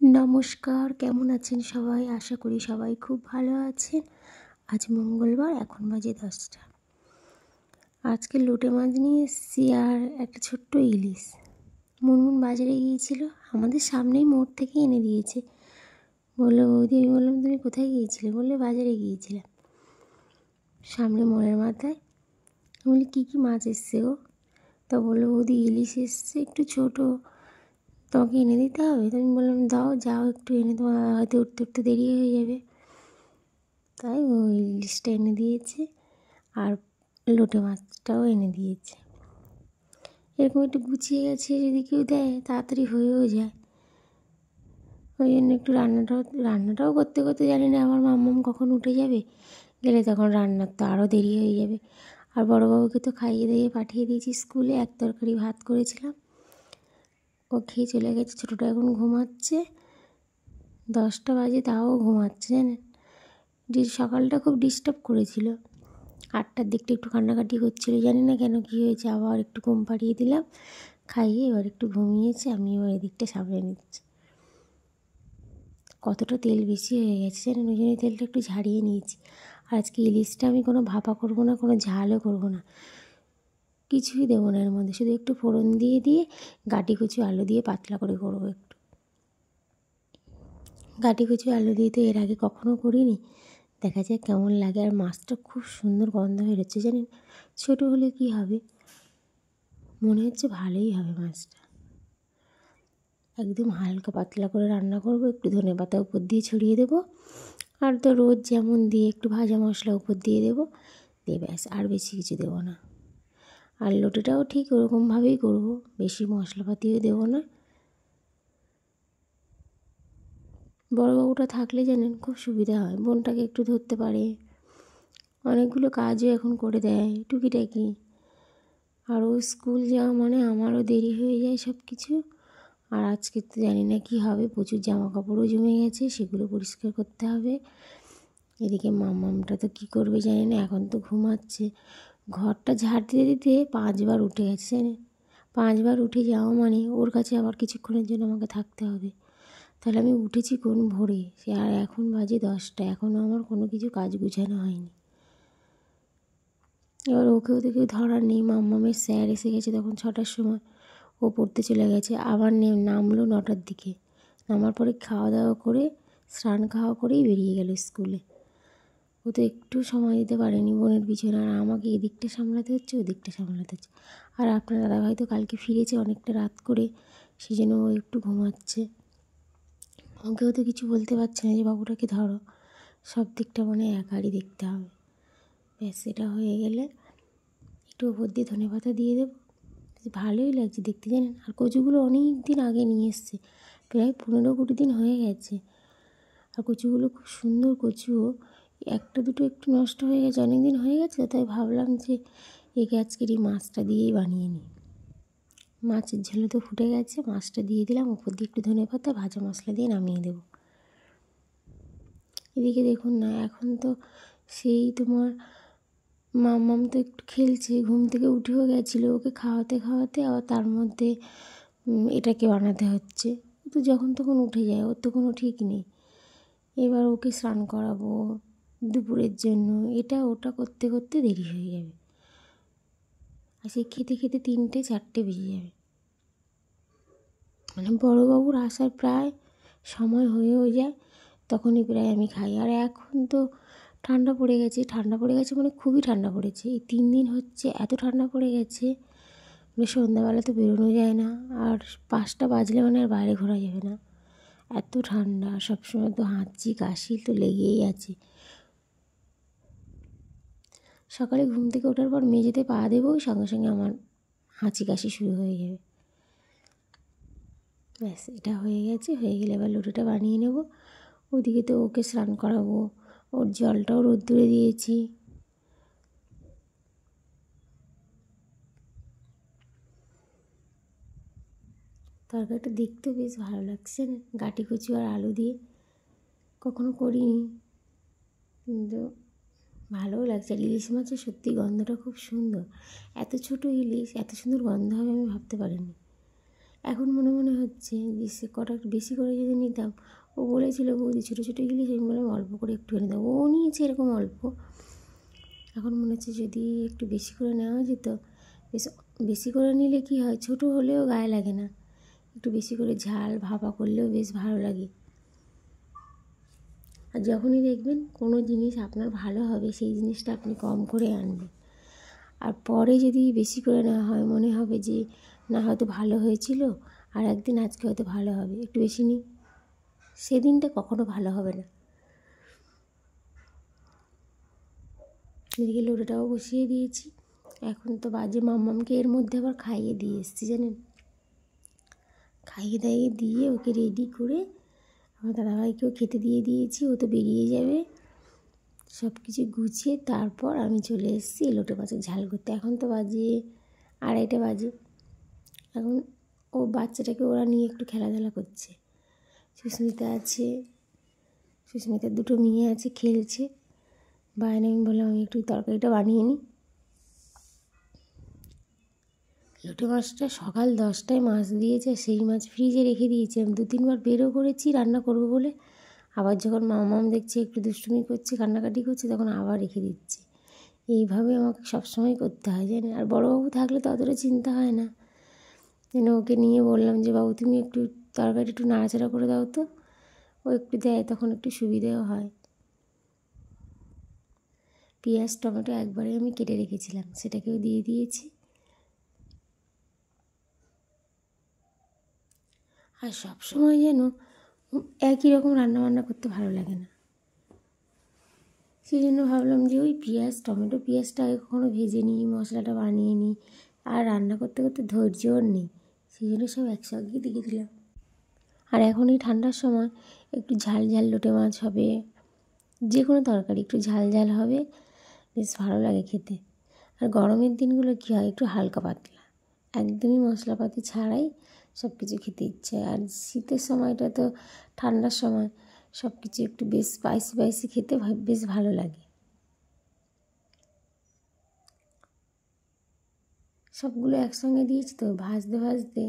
নমস্কার, কেমন আছেন সবাই? আশা করি সবাই খুব ভালো আছেন। আজ মঙ্গলবার, এখন বাজে 10টা। আজকে লোটে মাছ নিয়ে এসেছি আর একটা ছোট্ট ইলিশ। মুনমুন বাজারে গিয়েছিল, আমাদের সামনেই মোড় থেকে এনে দিয়েছে। বললো, বৌদি, আমি বললাম তুমি কোথায় গিয়েছিলে? বললে বাজারে গিয়েছিলাম, সামনে মোড়ের মাথায়। আমি বলি কী কী মাছ এসছে গো? তা বললো, বৌদি ইলিশ এসছে, একটু ছোটো, তোমাকে এনে দিতে হবে? তো আমি বললাম দাও, যাও একটু এনে, তোমার হয়তো উঠতে উঠতে দেরি হয়ে যাবে। তাই ওই ইলিশটা এনে দিয়েছে আর লোটে মাছটাও এনে দিয়েছে। এরকম একটু গুছিয়ে গেছে, যদি কেউ দেয় তাড়াতাড়ি হয়েও যায়। ওই জন্য একটু রান্নাটাও করতে করতে জানি না আমার মাম্মাম কখন উঠে যাবে, গেলে তখন রান্নার তো আরও দেরি হয়ে যাবে। আর বড়োবাবুকে তো খাইয়ে দিয়ে পাঠিয়ে দিয়েছি স্কুলে, এক তরকারি ভাত করেছিলাম, ও খেয়ে চলে গেছে। ছোটোটা এখন ঘুমাচ্ছে, 10টা বাজে তাও ঘুমাচ্ছে জানেন। সকালটা খুব ডিস্টার্ব করেছিল, 8টার দিকটা একটু কান্নাকাটি করছিল, জানি না কেন কী হয়েছে। আবার একটু ঘুম পাড়িয়ে দিলাম, খাইয়ে এবার একটু ঘুমিয়েছে। আমি এবার এদিকটা সামলে নিচ্ছি। কতটা তেল বেশি হয়ে গেছে জানেন, ওই জন্য তেলটা একটু ঝাড়িয়ে নিয়েছি। আর আজকে ইলিশটা আমি কোনো ভাপা করবো না, কোনো ঝালও করবো না, কিছুই দেবো না এর মধ্যে, শুধু একটু ফোড়ন দিয়ে দিয়ে গাটি কচু আলু দিয়ে পাতলা করে করবো। একটু গাটি কচু আলু দিয়ে তো এর আগে কখনো করিনি, দেখা যায় কেমন লাগে। আর মাছটা খুব সুন্দর গন্ধ বেরোচ্ছে জানেন। ছোটো হলে কি হবে, মনে হচ্ছে ভালোই হবে মাছটা। একদম হালকা পাতলা করে রান্না করব, একটু ধনেপাতা উপর দিয়ে ছড়িয়ে দেবো, আর তো রোজ যেমন দিয়ে একটু ভাজা মশলা উপর দিয়ে দেবো, দিয়ে ব্যাস, আর বেশি কিছু দেবো না। আর লোটেটাও ঠিক ওরকমভাবেই করব, বেশি মশলাপাতিও দেবো না। বড়োবাবুটা থাকলে জানেন খুব সুবিধা হয়, বোনটাকে একটু ধরতে পারে, অনেকগুলো কাজও এখন করে দেয় টুকিটাকি। আর ও স্কুল যাওয়া মানে আমারও দেরি হয়ে যায় সব কিছু। আর আজকে তো জানি না কী হবে, প্রচুর জামা কাপড়ও জমে গেছে, সেগুলো পরিষ্কার করতে হবে। এদিকে মাম্মামটা তো কী করবে জানি না, এখন তো ঘুমাচ্ছে। ঘরটা ঝাড় দিতে দিতে 5বার উঠে গেছে জানেন। 5বার উঠে যাওয়া মানে ওর কাছে আবার কিছুক্ষণের জন্য আমাকে থাকতে হবে। তাহলে আমি উঠেছি কোন ভোরে, সে আর এখন বাজে 10টা, এখনও আমার কোনো কিছু কাজ গুছানো হয়নি। এবার ওকেও তো কেউ ধরার নেই, মাম্মামের স্যার এসে গেছে তখন 6টার সময়, ও পড়তে চলে গেছে। আবার নামলো 9টার দিকে, নামার পরে খাওয়া দাওয়া করে স্নান খাওয়া করেই বেরিয়ে গেল স্কুলে। ও তো একটু সময় দিতে পারেনি বোনের পিছনে, আর আমাকে এদিকটা সামলাতে হচ্ছে, ওদিকটা সামলাতে হচ্ছে। আর আপনার দাদাভাই তো কালকে ফিরেছে অনেকটা রাত করে, সেই জন্য ও একটু ঘুমাচ্ছে। ওকেও তো কিছু বলতে পারছে না যে বাবুটাকে ধরো, সব দিকটা মানে একারই দেখতে হবে। ব্যাস, এটা হয়ে গেলে একটু ওপর দিয়ে ধনেপাতা দিয়ে দেবো, ভালোই লাগছে দেখতে জানেন। আর কচুগুলো অনেক দিন আগে নিয়ে এসছে, প্রায় 15-20 দিন হয়ে গেছে। আর কচুগুলো খুব সুন্দর কচুও, একটা দুটো একটু নষ্ট হয়ে গেছে, অনেক দিন হয়ে গেছে, তাই ভাবলাম যে একে আজকের এই মাছটা দিয়েই বানিয়ে নিই। মাছের ঝোলে তো ফুটে গেছে, মাছটা দিয়ে দিলাম, ওপর দিয়ে একটু ধনেপাতা ভাজা মশলা দিয়ে নামিয়ে দেবো। এদিকে দেখুন না, এখন তো সেই তোমার মাম্মাম তো একটু খেলছে, ঘুম থেকে উঠেও গেছিলো, ওকে খাওয়াতে খাওয়াতে আবার তার মধ্যে এটাকে বানাতে হচ্ছে। ও তো যখন তখন উঠে যায়, ওর তো কোনো ঠিক নেই। এবার ওকে স্নান করাবো দুপুরের জন্য, এটা ওটা করতে করতে দেরি হয়ে যাবে, আর সে খেতে খেতে 3টে-4টে বেজে যাবে। মানে বড়োবাবুর আসার প্রায় সময় হয়েও যায়, তখনই প্রায় আমি খাই। আর এখন তো ঠান্ডা পড়ে গেছে, ঠান্ডা পড়ে গেছে মানে খুবই ঠান্ডা পড়েছে, এই 3 দিন হচ্ছে এত ঠান্ডা পড়ে গেছে, মানে সন্ধ্যাবেলা তো বেরোনো যায় না, আর 5টা বাজলে মানে আর বাইরে ঘোরা যাবে না, এত ঠান্ডা। সবসময় তো হাঁচি কাশি তো লেগেই আছে। সকালে ঘুম থেকে ওঠার পর মেঝেতে পা দেবো, সঙ্গে সঙ্গে আমার হাঁচি কাশি শুরু হয়ে যাবে। ব্যাস, এটা হয়ে গেছে, হয়ে গেলে এবার লুটিটা বানিয়ে নেব। ওদিকে তো ওকে স্নান করাবো, ওর জলটাও রোদ্দুরে দিয়েছি। তরকারিটা দেখতেও বেশ ভালো লাগছে না, গাটি কচু আর আলু দিয়ে, কখনো করিনি, কিন্তু ভালোও লাগছে। আর ইলিশ মাছের সত্যি গন্ধটা খুব সুন্দর, এত ছোটো ইলিশ এত সুন্দর গন্ধ হবে আমি ভাবতে পারিনি। এখন মনে মনে হচ্ছে যে সে কটা একটু বেশি করে যদি নিতাম। ও বলেছিল বৌদি ছোটো ছোটো ইলিশ, আমি বললাম অল্প করে একটু এনে দাও। ও নিয়েছে এরকম অল্প। এখন মনে হচ্ছে যদি একটু বেশি করে নেওয়া যেত। বেশ বেশি করে নিলে কি হয়, ছোটো হলেও গায়ে লাগে না, একটু বেশি করে ঝাল ভাপা করলেও বেশ ভালো লাগে। আর যখনই দেখবেন কোনো জিনিস আপনার ভালো হবে, সেই জিনিসটা আপনি কম করে আনবেন। আর পরে যদি বেশি করে নেওয়া হয়, মনে হবে যে না হয়তো ভালো হয়েছিল, আর একদিন আজকে হয়তো ভালো হবে, একটু বেশি নিই, সেদিনটা কখনো ভালো হবে না। এদিকে লোটাটাও বসিয়ে দিয়েছি। এখন তো বাজে, মাম্মামকে এর মধ্যে আবার খাইয়ে দিয়ে এসেছি জানেন। খাইয়ে দাইয়ে দিয়ে ওকে রেডি করে আমার দাদাভাইকেও খেতে দিয়ে দিয়েছি, ও তো বেরিয়ে যাবে। সব কিছু গুছিয়ে তারপর আমি চলে এসেছি লোটে মাছের ঝাল করতে। এখন তো বাজে 2:30 বাজে। এখন ও বাচ্চাটাকে ওরা নিয়ে একটু খেলাধুলা করছে। সুস্মিতা আছে, সুস্মিতার 2 মেয়ে আছে, খেলছে। বাইরে আমি বললাম আমি একটু তরকারিটা বানিয়ে নিই। লোটে মাছটা সকাল 10টায় মাছ দিয়েছে, সেই মাছ ফ্রিজে রেখে দিয়েছি। আমি 2-3 বার বেরও করেছি রান্না করবো বলে, আবার যখন মামাম দেখছে একটু দুষ্টুমি করছে, কান্নাকাটি করছে, তখন আবার রেখে দিচ্ছি। এইভাবে আমাকে সবসময় করতে হয় জানেন। আর বড়োবাবু থাকলে তো অতটা চিন্তা হয় না। যেন ওকে নিয়ে বললাম যে বাবু তুমি একটু তরকারি একটু নাড়াচাড়া করে দাও তো, ও একটু দেয়, তখন একটু সুবিধেও হয়। পেঁয়াজ টমেটো একবারে আমি কেটে রেখেছিলাম, সেটাকেও দিয়ে দিয়েছি। আর সব সময় যেন একই রকম রান্নাবান্না করতে ভালো লাগে না। সেই জন্য ভাবলাম যে ওই পেঁয়াজটা আগে কখনো ভেজে নিই, মশলাটা বানিয়ে নিই। আর রান্না করতে করতে ধৈর্যও নেই, সেই জন্য সব একসঙ্গেই দিয়ে দিলাম। আর এখন এই ঠান্ডার সময় একটু ঝাল ঝাল লোটে মাছ হবে, যে কোনো তরকারি একটু ঝাল ঝাল হবে, বেশ ভালো লাগে খেতে। আর গরমের দিনগুলো কী হয়, একটু হালকা পাতলা, একদমই মশলাপাতি ছাড়াই সব কিছু খেতে ইচ্ছে। আর শীতের সময়টা তো, ঠান্ডার সময় সব কিছু একটু বেশ স্পাইসি খেতে বেশ ভালো লাগে। সবগুলো একসঙ্গে দিয়েছি তো, ভাজতে ভাজতে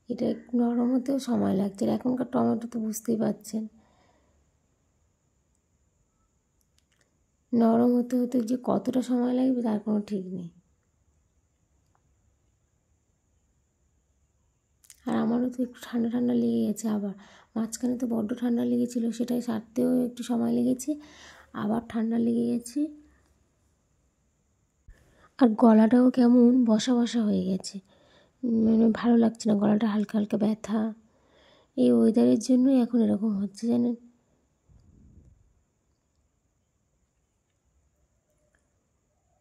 এটা একটু নরম হতেও সময় লাগছে। আর এখনকার টমেটো তো বুঝতেই পারছেন, নরম হতে হতে যে কতটা সময় লাগবে তার কোনো ঠিক নেই। আর আমারও তো একটু ঠান্ডা ঠান্ডা লেগে গেছে। আবার মাঝখানে তো বড্ড ঠান্ডা লেগেছিলো, সেটাই সারতেও একটু সময় লেগেছে, আবার ঠান্ডা লেগে গেছে। আর গলাটাও কেমন বসা বসা হয়ে গেছে, মানে ভালো লাগছে না, গলাটা হালকা হালকা ব্যথা। এই ওয়েদারের জন্যই এখন এরকম হচ্ছে জানেন।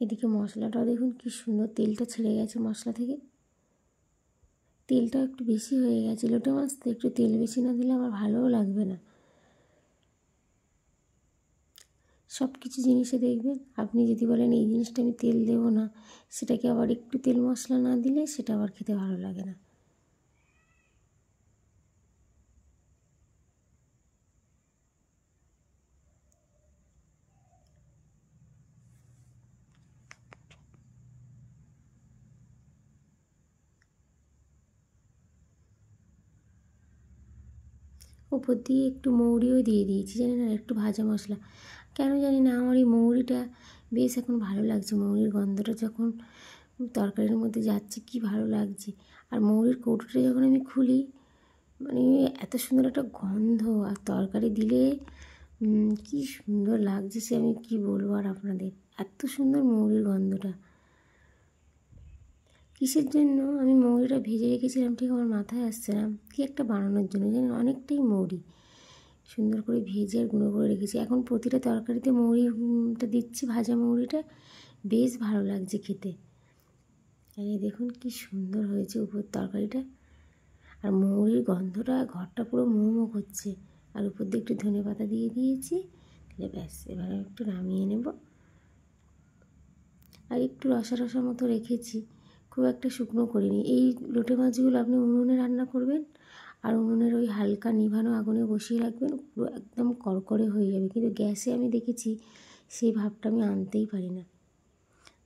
এদিকে মশলাটাও দেখুন কি সুন্দর তেলটা ছেড়ে গেছে মশলা থেকে। তেলটা একটু বেশি হয়ে গেছে, লোটে মাছ তো একটু তেল বেশি না দিলে আমার ভালোও লাগবে না। সব কিছু জিনিসে দেখবেন, আপনি যদি বলেন এই জিনিসটা আমি তেল দেবো না, সেটাকে আবার একটু তেল মশলা না দিলে সেটা আবার খেতে ভালো লাগে না। উপর দিয়ে একটু মৌরিও দিয়ে দিয়েছি জানেন, আর একটু ভাজা মশলা। কেন জানি না আমার এই মৌরিটা বেশ এখন ভালো লাগছে। মৌরির গন্ধটা যখন তরকারির মধ্যে যাচ্ছে কি ভালো লাগছে। আর মৌরির কৌটোটা যখন আমি খুলি, মানে এত সুন্দর একটা গন্ধ, আর তরকারি দিলে কি সুন্দর লাগছে, সে আমি কি বলবো আর আপনাদের, এত সুন্দর মৌরির গন্ধটা। কিসের জন্য আমি মৌরিটা ভেজে রেখেছিলাম ঠিক আমার মাথায় আসছে না, কি একটা বানানোর জন্য জানেন। অনেকটাই মৌরি সুন্দর করে ভেজে আর গুঁড়ো করে রেখেছি। এখন প্রতিটা তরকারিতে মৌরিটা দিচ্ছি, ভাজা মৌরিটা, বেশ ভালো লাগছে খেতে। আর এই দেখুন কি সুন্দর হয়েছে উপর তরকারিটা, আর মৌরির গন্ধটা ঘরটা পুরো মোমো করছে। আর উপর দিয়ে একটু ধনেপাতা দিয়ে দিয়েছি, তাহলে ব্যাস এবার একটু নামিয়ে নেব। আর একটু রসা রসা মতো রেখেছি, খুব একটা শুকনো করিনি। এই লোটে মাছগুলো আপনি উনুনে রান্না করবেন, আর উনুনের ওই হালকা নিভানো আগুনে বসিয়ে রাখবেন, পুরো একদম কড়কড়ে হয়ে যাবে। কিন্তু গ্যাসে আমি দেখেছি সেই ভাবটা আমি আনতেই পারি না।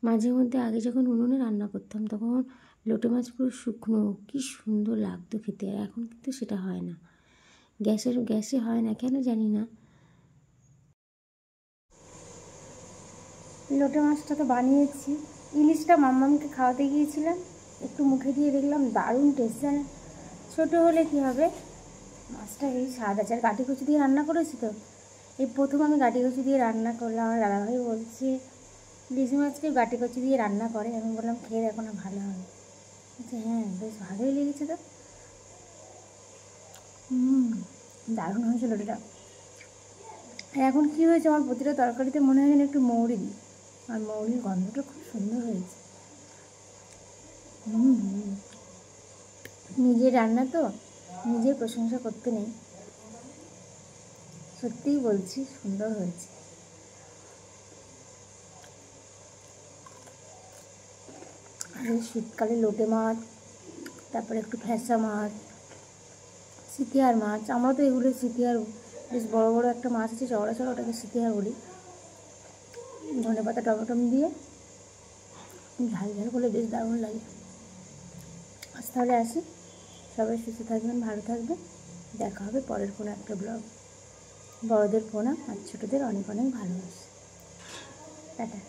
মাঝে মধ্যে আগে যখন উনুনে রান্না করতাম, তখন লোটে মাছ পুরো শুকনো, কী সুন্দর লাগতো খেতে। আর এখন কিন্তু সেটা হয় না, গ্যাসে হয় না, কেন জানি না। লোটে মাছটা তো বানিয়েছি, ইলিশটা মাম্মামকে খাওয়াতে গিয়েছিলাম, একটু মুখে দিয়ে দেখলাম দারুণ টেস্ট। জানে ছোটো হলে কী হবে, মাছটা এই স্বাদ আছে। আর গাঁটি কচু দিয়ে রান্না করেছি তো, এই প্রথম আমি গাঁটি কচু দিয়ে রান্না করলাম। আমার দাদাভাই বলছে ইলিশ মাছকে গাঁটি কচু দিয়ে রান্না করে। আমি বললাম খেয়ে দেখো না, ভালো হবে। বলছে হ্যাঁ বেশ ভালোই লেগেছে তো। দারুণ হয়েছিল ওটা। আর এখন কী হয়েছে, আমার প্রতিটা তরকারিতে মনে হয় যেন একটু মৌরি দিই, আর মৌরির গন্ধটা খুব সুন্দর হয়েছে। নিজের রান্না তো নিজের প্রশংসা করতে নেই, সত্যিই বলছি সুন্দর হয়েছে। আর এই শীতকালে লোটে মাছ, তারপরে একটু ফ্যাসা মাছ, সিতিয়ার মাছ, আমরা তো এগুলো সিতিয়ার, বেশ বড় বড় একটা মাছ আছে চওড়া চওড়া, ওটাকে সিতিয়ার বলি। ধনেপাতা টমেটম দিয়ে ঝাল ঝাল করলে বেশ দারুণ লাগে। আজ তাহলে আসি, সবাই সুস্থ থাকবেন, ভালো থাকবেন, দেখা হবে পরের কোনো একটা ব্লগ। বড়দের প্রণাম আর ছোটোদের অনেক অনেক ভালোবাসা। টাটা।